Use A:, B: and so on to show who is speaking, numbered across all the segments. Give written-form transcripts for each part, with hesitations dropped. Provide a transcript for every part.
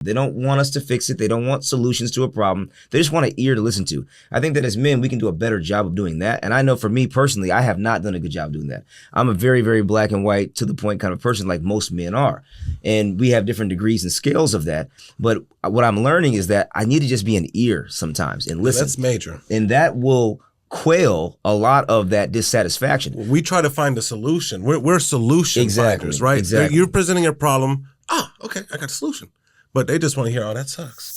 A: They don't want us to fix it. They don't want solutions to a problem. They just want an ear to listen to. I think that as men, we can do a better job of doing that. And I know for me personally, I have not done a good job of doing that. I'm a very, very black and white, to the point kind of person, like most men are. And we have different degrees and scales of that. But what I'm learning is that I need to just be an ear sometimes and listen.
B: That's major.
A: And that will quail a lot of that dissatisfaction.
B: We try to find a solution. We're solution finders, right?
A: Exactly.
B: You're presenting a problem. Okay, I got a solution. But they just want to hear, oh, that sucks.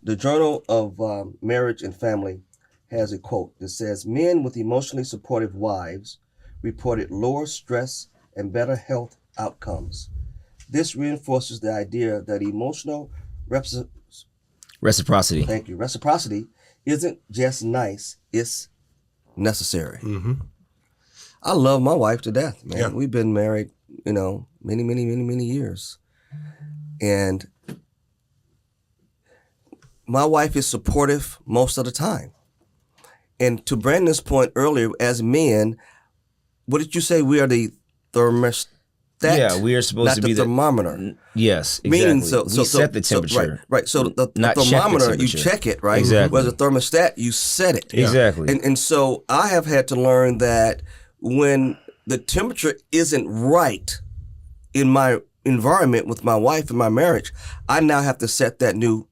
C: The Journal of Marriage and Family has a quote that says, men with emotionally supportive wives reported lower stress and better health outcomes. This reinforces the idea that emotional
A: reciprocity.
C: Thank you. Reciprocity isn't just nice, it's necessary.
B: Mm-hmm.
C: I love my wife to death, man.
B: Yeah.
C: We've been married, many years. And my wife is supportive most of the time. And to Brandon's point earlier, as men, what did you say? We are the thermostat?
A: Yeah, we are supposed to be
C: the thermometer.
A: Yes, exactly.
C: Meaning,
A: we set the temperature.
C: Right. So the
A: not
C: thermometer, you check it, right?
A: Exactly.
C: Whereas the thermostat, you set it.
A: Yeah. Exactly.
C: And so I have had to learn that when the temperature isn't right in my environment with my wife and my marriage, I now have to set that new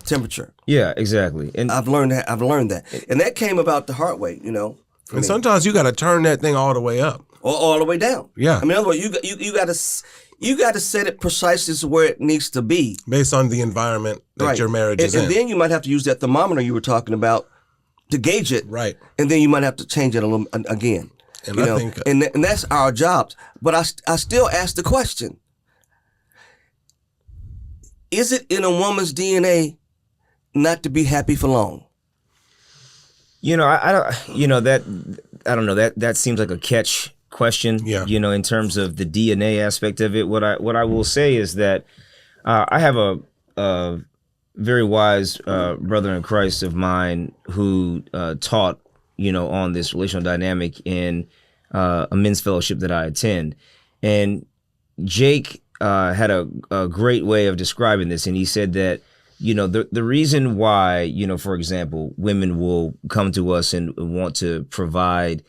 C: temperature.
A: Yeah, exactly. And
C: I've learned that. And that came about the hard way,
B: And sometimes you got to turn that thing all the way up.
C: Or all the way down.
B: Yeah.
C: I mean, in other words, you got to set it precisely to where it needs to be.
B: Based on the environment that your marriage is in.
C: And then you might have to use that thermometer you were talking about to gauge it.
B: Right.
C: And then you might have to change it a little again.
B: And I think,
C: and that's our jobs. But I still ask the question: is it in a woman's DNA not to be happy for long?
A: I don't know. That seems like a catch question.
B: Yeah.
A: In terms of the DNA aspect of it. What I will say is that I have a very wise brother in Christ of mine who taught on this relational dynamic in a men's fellowship that I attend. And Jake had a great way of describing this. And he said that, the reason why, for example, women will come to us and want to provide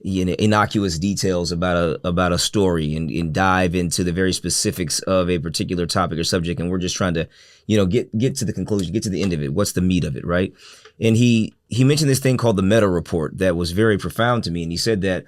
A: innocuous details about a story and dive into the very specifics of a particular topic or subject. And we're just trying to, get to the conclusion, get to the end of it. What's the meat of it, right? And he mentioned this thing called the meta report that was very profound to me. And he said that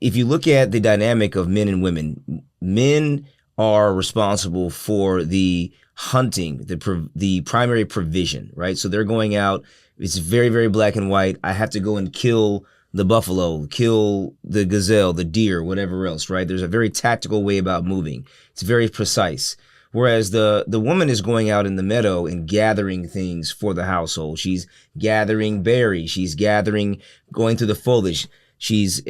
A: if you look at the dynamic of men and women, men are responsible for the hunting, the primary provision, right? So they're going out. It's very, very black and white. I have to go and kill the buffalo, kill the gazelle, the deer, whatever else, right? There's a very tactical way about moving. It's very precise. Whereas the woman is going out in the meadow and gathering things for the household. She's gathering berries. She's going through the foliage. She's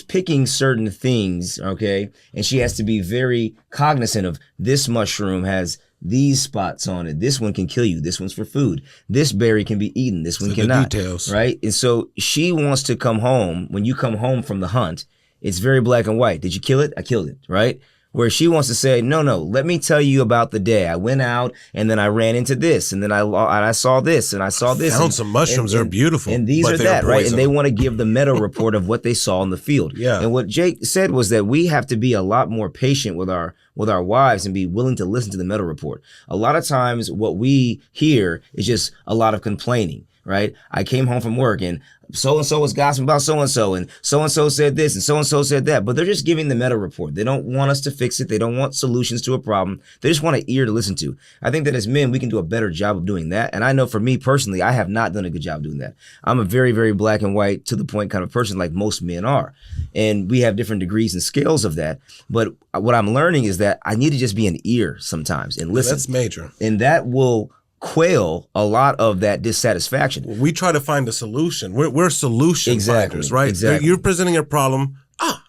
A: picking certain things, okay? And she has to be very cognizant of this mushroom has these spots on it. This one can kill you. This one's for food. This berry can be eaten. This one cannot. The details. Right? And so she wants to come home. When you come home from the hunt, it's very black and white. Did you kill it? I killed it, right? Where she wants to say, no, let me tell you about the day. I went out and then I ran into this and then I saw this and I saw this.
B: Found some mushrooms. They're beautiful.
A: And these are that, right? And they want to give the meta report of what they saw in the field.
B: Yeah.
A: And what Jake said was that we have to be a lot more patient with our wives and be willing to listen to the meta report. A lot of times what we hear is just a lot of complaining. Right? I came home from work and so-and-so was gossiping about so-and-so and so-and-so said this and so-and-so said that. But they're just giving the meta report. They don't want us to fix it. They don't want solutions to a problem. They just want an ear to listen to. I think that as men, we can do a better job of doing that. And I know for me personally, I have not done a good job doing that. I'm a very, very black and white, to the point kind of person, like most men are. And we have different degrees and scales of that. But what I'm learning is that I need to just be an ear sometimes and listen.
B: That's major.
A: And that will quail a lot of that dissatisfaction.
B: We try to find a solution. We're solution finders, right?
A: Exactly.
B: You're presenting a problem.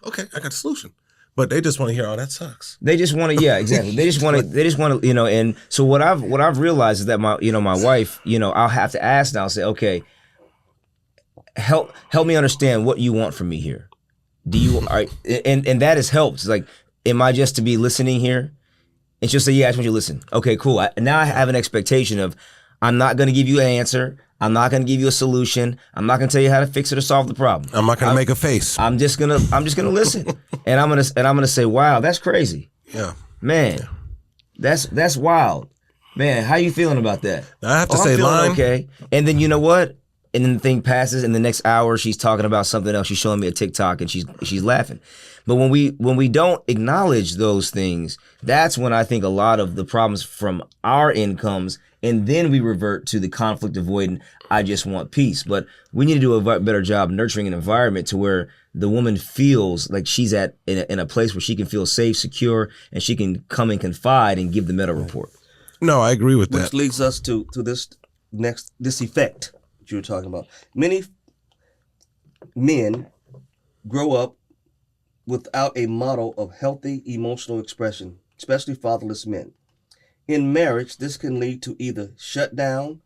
B: Okay, I got a solution. But they just want to hear, oh, that sucks.
A: They just want to, yeah, exactly. They just want to, and so what I've realized is that my wife, I'll have to ask now, say, okay, help me understand what you want from me here. Do you are and that has helped. It's like, am I just to be listening here? And she'll say, yeah, I just want you to listen. Okay, cool. Now I have an expectation of, I'm not going to give you an answer. I'm not going to give you a solution. I'm not going to tell you how to fix it or solve the problem.
B: I'm not going to make a face.
A: I'm just gonna listen, and I'm gonna say, wow, that's crazy.
B: Yeah,
A: man, that's wild, man. How you feeling about that?
B: I have to
A: I'm
B: say,
A: feeling
B: line.
A: okay. And then you know what? And then the thing passes, and the next hour she's talking about something else. She's showing me a TikTok, and she's laughing. But when we don't acknowledge those things, that's when I think a lot of the problems from our end comes, and then we revert to the conflict avoidant. I just want peace. But we need to do a better job nurturing an environment to where the woman feels like she's in a place where she can feel safe, secure, and she can come and confide and give the meta report.
B: No, I agree with that.
C: Which leads us to this effect that you were talking about. Many men grow up without a model of healthy emotional expression, especially fatherless men. In marriage, this can lead to either shutdown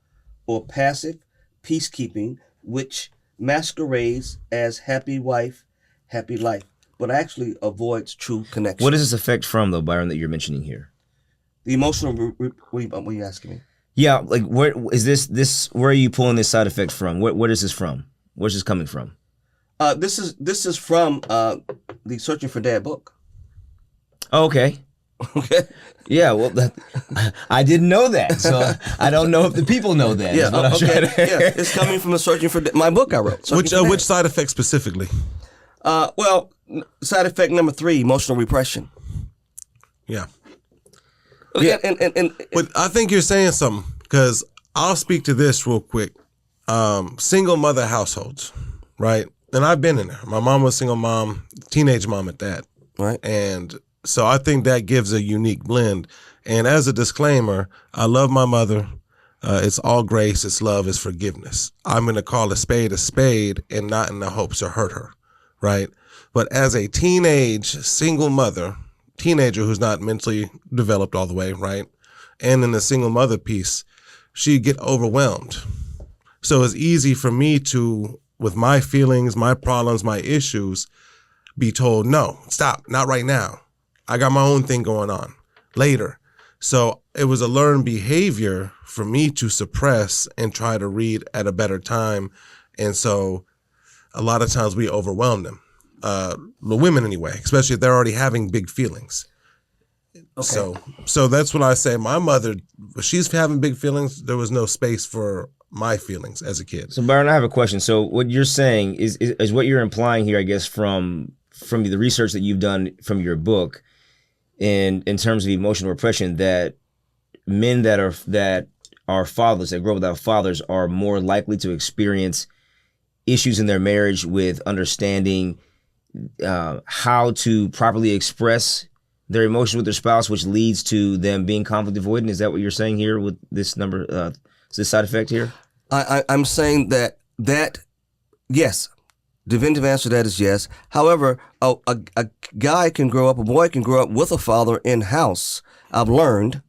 C: or passive peacekeeping, which masquerades as happy wife, happy life, but actually avoids true connection.
A: What is this effect from, though, Byron, that you're mentioning here?
C: The emotional, what are you asking me?
A: Yeah, like where is this? Where are you pulling this side effect from? What is this from? Where's this coming from?
C: This is from the Searching for Dad book.
A: Oh, okay.
C: Okay.
A: Yeah, well, I didn't know that, so I don't know if the people know that.
C: Yeah, okay.
A: Yeah,
C: It's coming from the Searching for my book I wrote.
B: Which side effect specifically?
C: Well, side effect number 3, emotional repression.
B: Yeah.
C: Yeah, and
B: But I think you're saying something, because I'll speak to this real quick. Single mother households, right? And I've been in there. My mom was a single mom, teenage mom at that.
C: right.
B: And so I think that gives a unique blend. And as a disclaimer, I love my mother. It's all grace, it's love, it's forgiveness. I'm going to call a spade and not in the hopes to hurt her, right? But as a single mother, teenager who's not mentally developed all the way, right? And in the single mother piece, she'd get overwhelmed. So it's easy for me to, with my feelings, my problems, my issues, be told, no, stop, not right now. I got my own thing going on later. So it was a learned behavior for me to suppress and try to read at a better time. And so a lot of times we overwhelm them, the women anyway, especially if they're already having big feelings. Okay. So that's what I say. My mother, she's having big feelings. There was no space for my feelings as a kid.
A: So Byron, I have a question. So what you're saying is what you're implying here, I guess, from the research that you've done from your book, in terms of emotional repression, that men that are fathers, that grow up without fathers, are more likely to experience issues in their marriage with understanding how to properly express their emotions with their spouse, which leads to them being conflict avoidant. Is that what you're saying here with this number, this side effect here?
C: I'm saying that yes, definitive answer to that is yes. However, a boy can grow up with a father in house. I've learned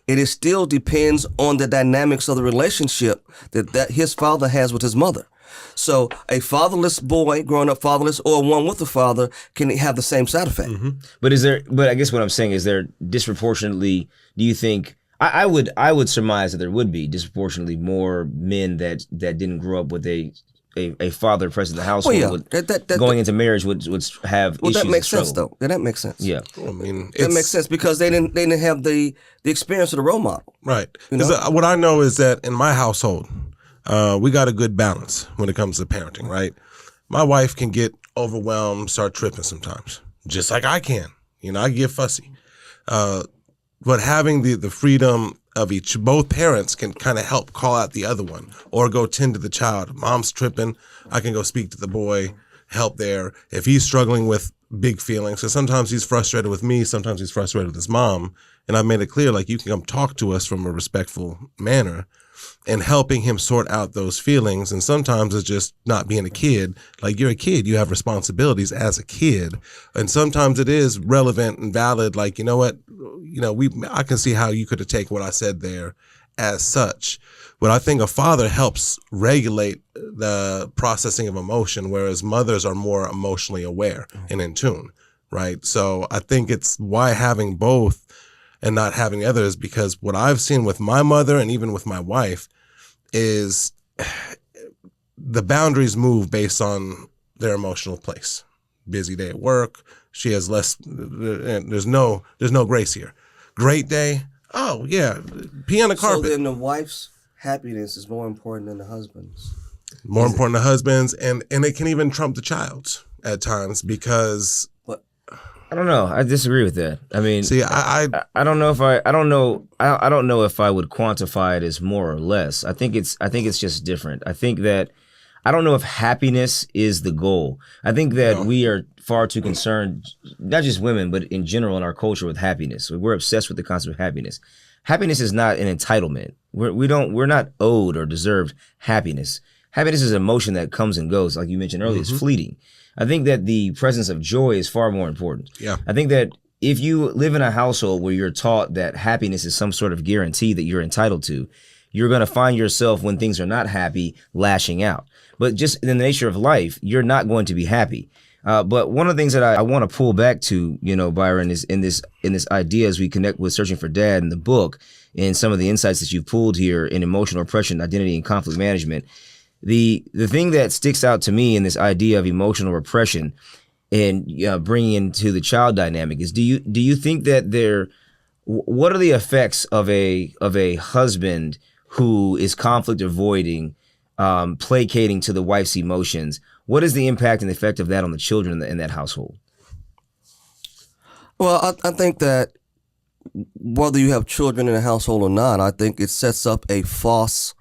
C: it still depends on the dynamics of the relationship that his father has with his mother. So a fatherless boy growing up fatherless, or one with a father, can have the same side effect.
A: Mm-hmm. But I guess what I'm saying is, there disproportionately, do you think, I would surmise that there would be disproportionately more men that didn't grow up with a father present in the household.
C: Well, yeah,
A: going into marriage would have issues.
C: That makes
A: and
C: sense, though. Yeah, that makes sense.
A: Yeah,
B: I mean,
C: that makes sense because they didn't have the experience of the role model.
B: Right.
C: You know?
B: What I know is that in my household, we got a good balance when it comes to parenting. Right. My wife can get overwhelmed, start tripping sometimes, just like I can. I get fussy. But having the freedom of both parents can kind of help call out the other one or go tend to the child. Mom's tripping, I can go speak to the boy, help there. If he's struggling with big feelings, so sometimes he's frustrated with me, sometimes he's frustrated with his mom. And I made it clear, like, you can come talk to us from a respectful manner, and helping him sort out those feelings. And sometimes it's just not being a kid. Like, you're a kid, you have responsibilities as a kid. And sometimes it is relevant and valid. Like, you know what, I can see how you could have taken what I said there as such. But I think a father helps regulate the processing of emotion, whereas mothers are more emotionally aware and in tune, right? So I think it's why having both and not having the other is because what I've seen with my mother and even with my wife is the boundaries move based on their emotional place. Busy day at work, she has less, there's no grace here. Great day, oh yeah, pee on the carpet.
C: So then the wife's happiness is more important than the husband's.
B: More important to husbands, and it can even trump the child's at times because.
C: But
A: I don't know. I disagree with that. I mean,
B: See,
A: I don't know if I don't know if I would quantify it as more or less. I think it's just different. I think that I don't know if happiness is the goal. I think that we are far too concerned, not just women, but in general in our culture, with happiness. We're obsessed with the concept of happiness. Happiness is not an entitlement. We're not owed or deserved happiness. Happiness is an emotion that comes and goes, like you mentioned earlier. It's fleeting. I think that the presence of joy is far more important.
B: Yeah.
A: I think that if you live in a household where you're taught that happiness is some sort of guarantee that you're entitled to, you're going to find yourself, when things are not happy, lashing out. But just in the nature of life, you're not going to be happy. But one of the things that I want to pull back to, Byron, is in this idea as we connect with Searching for Dad in the book, and some of the insights that you've pulled here in emotional repression, identity, and conflict management. The thing that sticks out to me in this idea of emotional repression and bringing into the child dynamic is, do you think that what are the effects of a husband who is conflict avoiding, placating to the wife's emotions? What is the impact and the effect of that on the children in that household?
C: Well, I think that whether you have children in a household or not, I think it sets up a false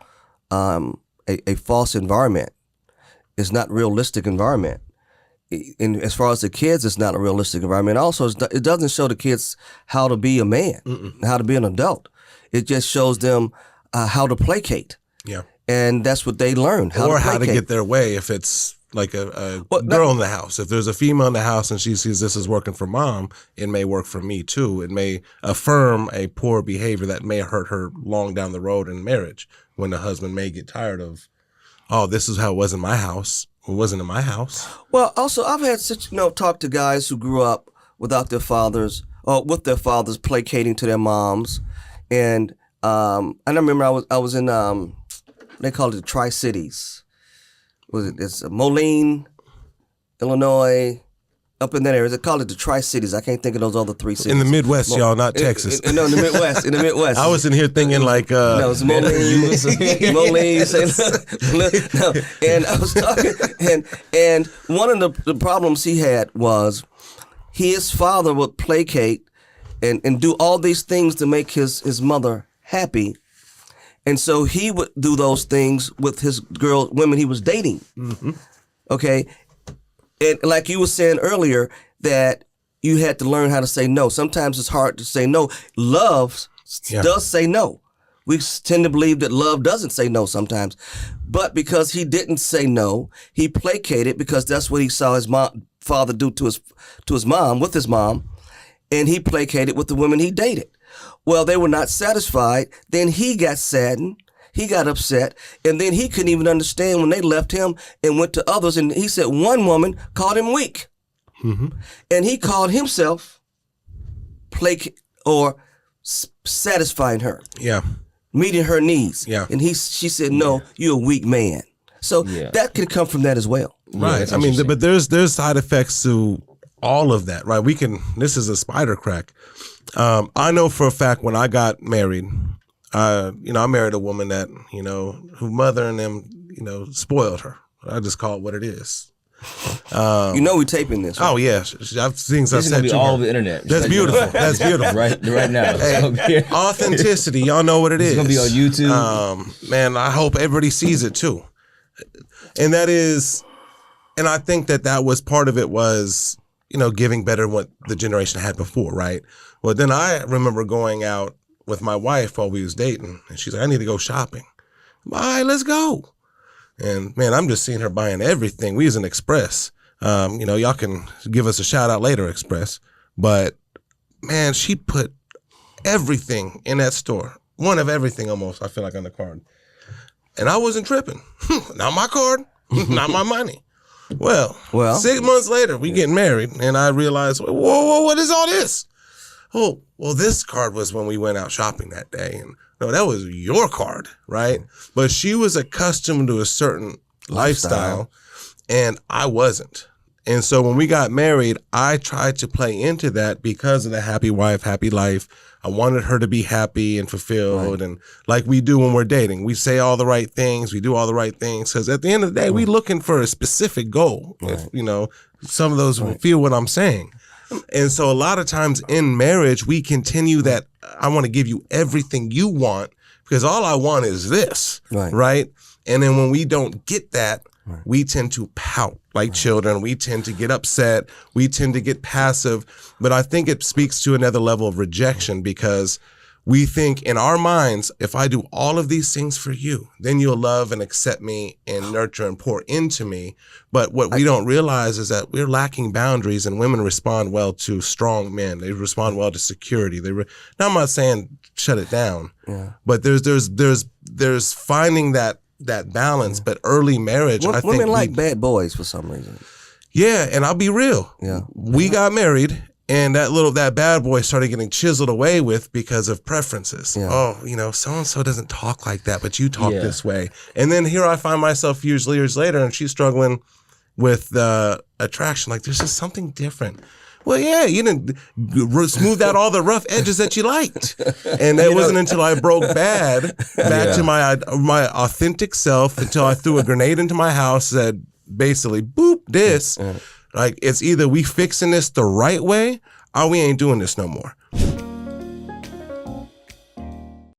C: a false environment. It's not realistic environment. And as far as the kids, it's not a realistic environment. Also, it doesn't show the kids how to be a man, how to be an adult. It just shows them how to placate.
B: Yeah.
C: And that's what they learn.
B: How to get their way if it's like a girl in the house. If there's a female in the house and she sees this is working for mom, it may work for me too. It may affirm a poor behavior that may hurt her long down the road in marriage, when the husband may get tired of, oh, this is how it was in my house. It wasn't in my house. Well,
C: also, I've had talk to guys who grew up without their fathers, or with their fathers placating to their moms. And I remember I was in, they called it the Tri-Cities. It's Moline, Illinois, up in that area. They call it the Tri-Cities. I can't think of those other three cities.
B: In the Midwest, y'all, not Texas.
C: No, in the Midwest. In the Midwest.
B: I was in here thinking like...
C: no, it's Moline, Moline, no. And I was talking, and one of the problems he had was his father would placate and do all these things to make his mother happy. And so he would do those things with his women he was dating. Mm-hmm. Okay. And like you were saying earlier, that you had to learn how to say no. Sometimes it's hard to say no. Love does say no. We tend to believe that love doesn't say no sometimes. But because he didn't say no, he placated, because that's what he saw his father do to his mom, with his mom. And he placated with the women he dated. Well, they were not satisfied. Then he got saddened. He got upset. And then he couldn't even understand when they left him and went to others. And he said one woman called him weak. Mm-hmm. And he called himself satisfying her.
B: Yeah.
C: Meeting her needs.
B: Yeah.
C: And she said, no, you're a weak man. So that could come from that as well.
B: Right. I mean, but there's side effects to all of that, right? This is a spider crack. I know for a fact when I got married, I married a woman that, who mother and them, spoiled her. I just call it what it is.
C: We're taping this. Right?
B: Oh yeah, I've things I said
A: to
B: all
A: over the internet.
B: That's beautiful. That's beautiful.
A: right now.
B: Hey, authenticity, y'all know what it is.
A: It's gonna be on YouTube.
B: Man, I hope everybody sees it too. And I think that was part of it was, giving better than what the generation had before, right? Well, then I remember going out with my wife while we was dating, and she's like, I need to go shopping. All right, let's go. And man, I'm just seeing her buying everything. We was in Express. Y'all can give us a shout out later, Express. But man, she put everything in that store. One of everything almost, I feel like, on the card. And I wasn't tripping. Not my card, not my money. Well,
C: Well,
B: 6 months later, we get married, and I realized, whoa, what is all this? Oh, well, this card was when we went out shopping that day. And no, that was your card, right? But she was accustomed to a certain lifestyle, and I wasn't. And so when we got married, I tried to play into that because of the happy wife, happy life. I wanted her to be happy and fulfilled. And like we do when we're dating, we say all the right things, we do all the right things. Because at the end of the day, we're looking for a specific goal. If, you know, some of those will feel what I'm saying. And so a lot of times in marriage, we continue that I want to give you everything you want because all I want is this, right? And then when we don't get that, we tend to pout like children. We tend to get upset. We tend to get passive. But I think it speaks to another level of rejection because we think in our minds, if I do all of these things for you, then you'll love and accept me and nurture and pour into me. But what we don't realize is that we're lacking boundaries, and women respond well to strong men. They respond well to security. Now I'm not saying shut it down, but there's finding that balance. But early marriage, I think
C: women like bad boys for some reason.
B: Yeah, and I'll be real.
C: Yeah,
B: we got married. And that bad boy started getting chiseled away with because of preferences. Yeah. Oh, you know, so-and-so doesn't talk like that, but you talk this way. And then here I find myself years later, and she's struggling with attraction. Like, there's just something different. Well, yeah, you didn't smooth out all the rough edges that you liked. And that wasn't until I broke bad back to my authentic self, until I threw a grenade into my house, said, basically, boop, this. Like, it's either we fixing this the right way or we ain't doing this no more.